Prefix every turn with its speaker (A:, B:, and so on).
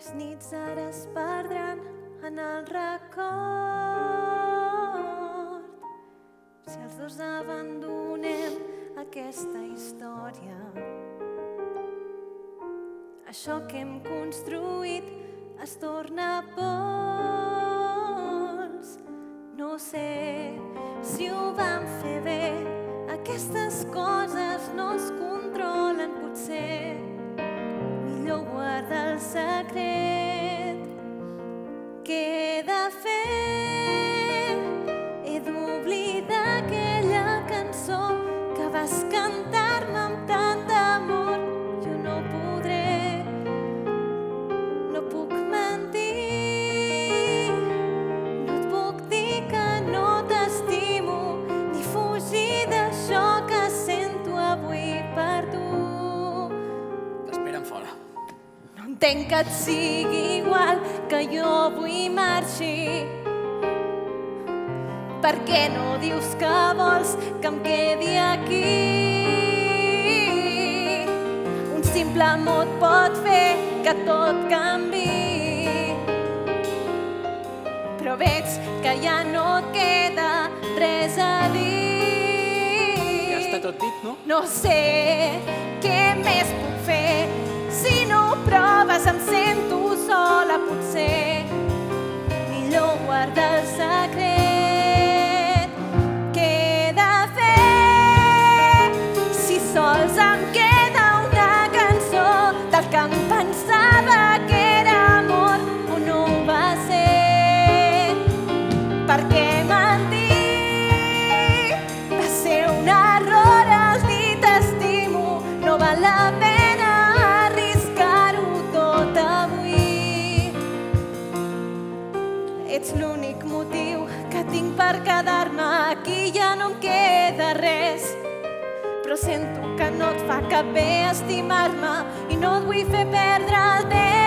A: Les nits ara es perdran en el record. Si els dos abandonem aquesta història, això que hem construït es torna pols. No sé si ho vam fer bé, aquestes coses no es controlen, potser millor guardar el secret. Què he de fer? He d'oblidar aquella cançó que vas cantar-me amb tant d'amor. Jo no podré, no puc mentir, no et puc dir que no t'estimo, ni fugir d'això que sento avui per tu.
B: T'esperen fora.
A: No entenc que et sigui igual que jo avui marxi. Per què no dius que vols que em quedi aquí? Un simple mot pot fer que tot canviï, però veig que ja no et queda res a dir.
B: Ja està tot dit, no?
A: No sé què més puc fer. Si no ho proves em sento sola, potser millor guardar el secret. Què he de fer si sols em queda una cançó del que em pensava que era amor o no ho va ser? Per què mentir? Va ser un error el dir t'estimo, no val la pena arriscar-ho tot avui. Ets l'únic motiu que tinc per quedar-me aquí, ja no em queda res, però sento que no et fa cap bé estimar-me i no et vull fer perdre el temps.